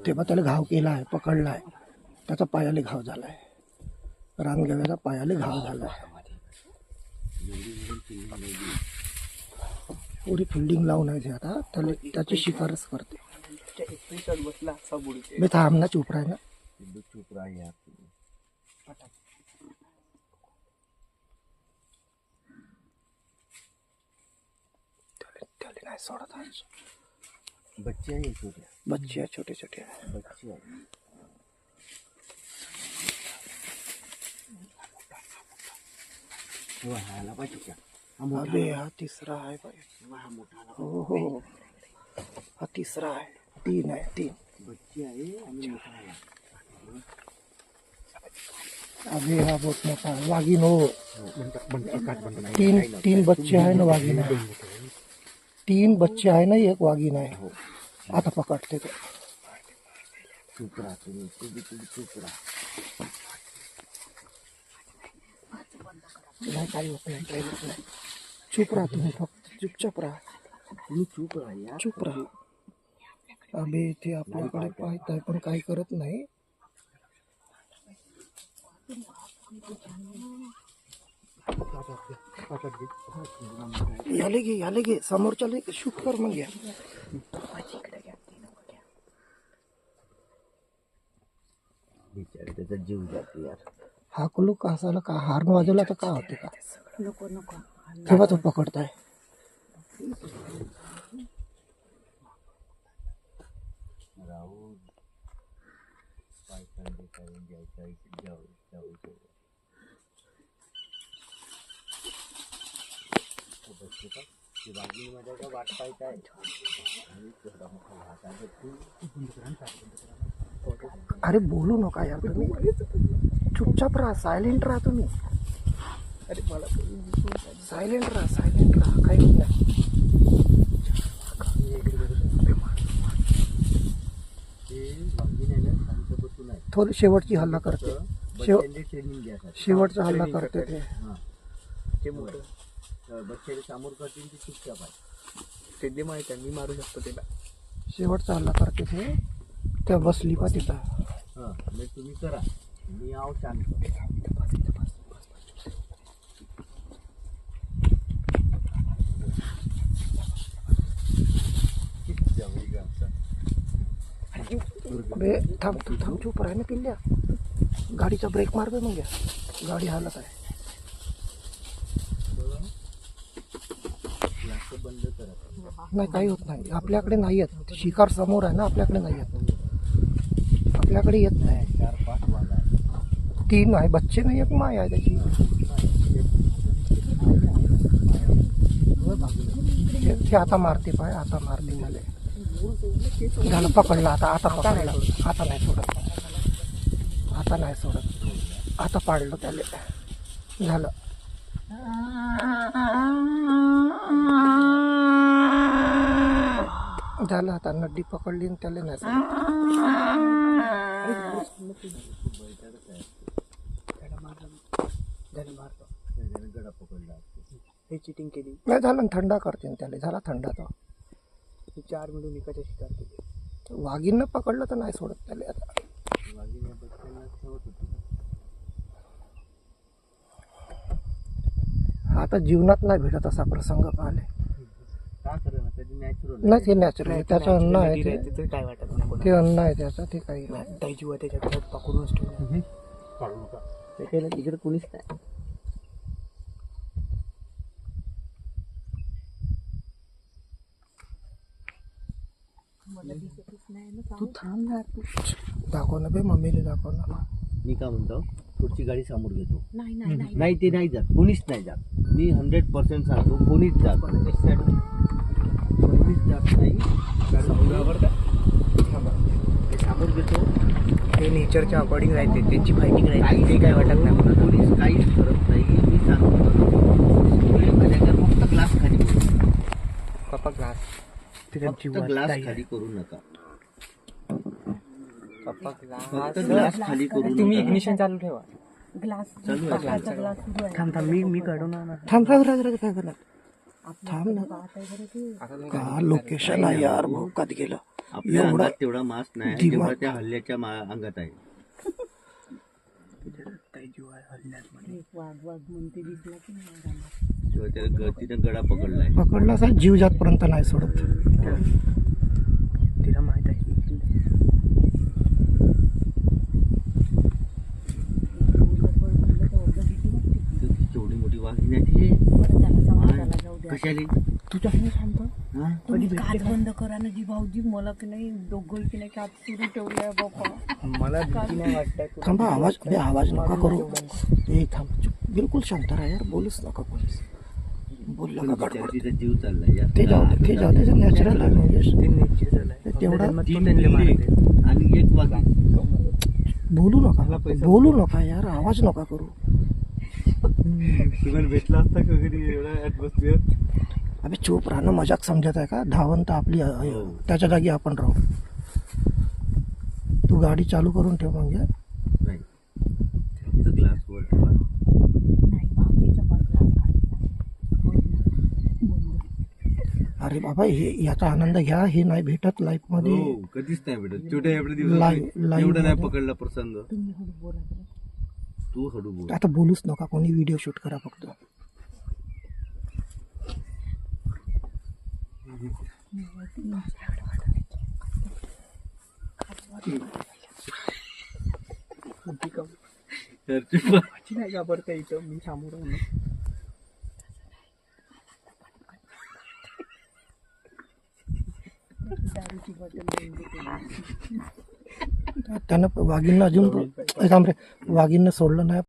तेव्हा त्याला घाव केला आहे, पकडला आहे, त्याचा पायाले घाव झाला आहे, रानगव्याचा पायाले घाव झाला आहे. पुरी फिल्डिंग लावून आहे ते आता त्याला त्याची शिफारस करते. मी थांब ना, चुप राह ना. त्याला नाही सोडत आज. बच्चे आहे छोटे, बच्चे आहे, छोटे छोटे आहे. बच्चे आहे. ह्याला पाहिजे का? अबे हा तिसरा आहे बाई. हो हो, हा तिसरा आहे. 3 आहे, 3 बच्चे आहे आणि मोठा आहे. अबे हा बहुत मोठा आहे. वाघीण हो. 3 बच्चे आहे ना वाघीण आहे. 3 बच्चे आहे ना, एक वाघीण आहे. आता पकडते तो. चुप राहा तुम्ही, चुप राहा. नाही, काही होत नाही, काही होत नाही. चुप राहा तुम्ही, फक्त चुपचाप राहा. तुम्ही चुप राहा यार. चुप राहा. अबे ते आपल्याकडे पाहत आहे पण काही करत नाही. याले घे समोरच्याला शूट कर मग. या बिचारे त्याचा जीव जातो यार. हा कुलू कासाला का हार्न वाजवला तर का होते का? नको नको. तेव्हा तो पकडताय. राहू पायथन करून जायचं जाऊ. मध्ये का वाट पाहताय आणि थोडा मोठा भात आहे. अरे बोलू नका यार तुम्ही, चुपचाप राहा, सायलेंट राहा तुम्ही. अरे मला सायलेंट राहा, काही होत नाही. थोडी शेवटची हल्ला करते, शेवटचा हल्ला करते ते मोठं बच्चे समोर करतील ते चुपचाप आहे. ते माहिती आहे, मी मारू शकतो त्याला. शेवटचा हल्ला करते ते. त्या बसली पा तिथं. हां म्हणजे तुम्ही करा, मी आहो शांत. बे थांब चुप राह ना पिल्ल्या. गाडीचा ब्रेक मार बे मग. गाडी हालत आहे. बंद करा. नाही, काही होत नाही. आपल्याकडे नाही येत. शिकार समोर आहे ना, आपल्याकडे नाही येत. आपल्याकडे येत नाही. 4-5 वाघ आहे. 3 आहे बच्चे नाही, एक माय आहे त्याची. ते आता मारते पाय, आता मारते मला. झालं, पकडला आता पकडला. आता नाही सोडत. आता पाडलं त्याला. झालं. आता नड्डी पकडली आणि त्याला नाही सोडत. गडा पकडला. हे चिटिंग केली. नाही झालं, थंडा करते त्याला. झाला थंडा. तो 4 मिळून एकाच्या शिकार केली. वाघीनं पकडलं तर नाही सोडत त्याला आता. वाघीने बच्चांना ठेवत होती. आता जीवनात नाही भेटत असा प्रसंग पाहिले. का करेना, त्याची नॅचरल नाही, ते नॅचरल आहे. त्याचं अन्न आहे ते. ते काय वाटत नाही. ते अन्न आहे त्याचं, ते काही नाही. ताई जीवा त्याच्यात पकडूनच ठेवलं. काढू नका. त्याला तिकडे कोणीच नाही. तू थांब ना. दाखव ना बे, मम्मीला दाखव ना. मी काय म्हणतो, पुढची गाडी समोर घेतो. नाही नाही ते नाही जात, कोणीच नाही जात. मी 100% सांगतो, कोणीच जात नाही. ते समोर घेतो. ते नेचरच्या अकॉर्डिंग राहते, त्यांची फायटिंग राहते. ते काय वाटत नाही मला. कोणीच काहीच करत नाही. मी सांगतो फक्त ग्लास खाली करू. पप्पा ग्लास फक्त ग्लास खाली करू नका. पप्पा फक्त ग्लास खाली करू नका. तुम्ही इग्निशन चालू ठेवा. ग्लास चालू आहे. ग्लास सुरू आहे. थांब मी काढून ना. थांब काय करत. थांब ना. का लोकेशन आहे यार, भाऊ कधी गेलं. आपल्या एवढा अंगात तेवढा मास नाही दिमाग. जेवढा त्या हल्ल्याच्या अंगात आहे. एक वाघ वाघ म्हणते दिसला की नाही अंगाला. तेव्हा त्याला तिने गडा पकडलाय. पकडला असा जीव जातपर्यंत नाही सोडत. तिला माहित आहे केवढी मोठी वाघिणी आहे ती. बरं झालं समाजाला जाऊ द्या. कशाली तुझ्या हानी शांत. हा? तुम्ही काच बंद करा ना जी भाऊजी मला की नाही दोघं की नाही काच सुरू ठेवलंय बाबा. मला भीती नाही वाटत. थांबा आवाज नका करू. ए थांब चुप. बिलकुल शांत राहा यार. बोलूच नका कोणीच. बोलला पण का बिचारी गडबड. तिचा जीव चाललाय यार. ते जाऊ दे नॅचरल आहे म्हणजे. ते नेचर झालंय. तेवढा आपल्या तीन जन्मात पण बिल्ली मारते. आणि एक वाघ. बोलू नका यार. आवाज नका करू. तुम्हाला भेटला असता का कधी एवढा ऍटमॉस्फिअर? अबे चूप राहणं मजाक समजत आहे का? धावंत आपली त्याच्या जागी आपण राहू. तू गाडी चालू करून ठेव म्हणजे. नाही फक्त ग्लास वर ठेवा. नाही भाऊजीचा पण ग्लास काढला. अरे बाबा हे याचा आनंद घ्या. हे नाही भेटत लाईफ मध्ये. हो कधीच नाही भेटत. छोट्या एवढ्या दिवसात लाईव्ह एवढा नाही मध्ये. पकडला प्रसंग. तुम्ही हळू बोला बरं. तू हळू बोल. आता बोलूच नका. कोणी व्हिडिओ शूट करा फक्त. नाही घाबरता इथं मी थांबू राहून. दारूची बॉटल घेऊन देते. त्यानं वाघींना अजून थांब रे. वाघींना सोडलं नाही.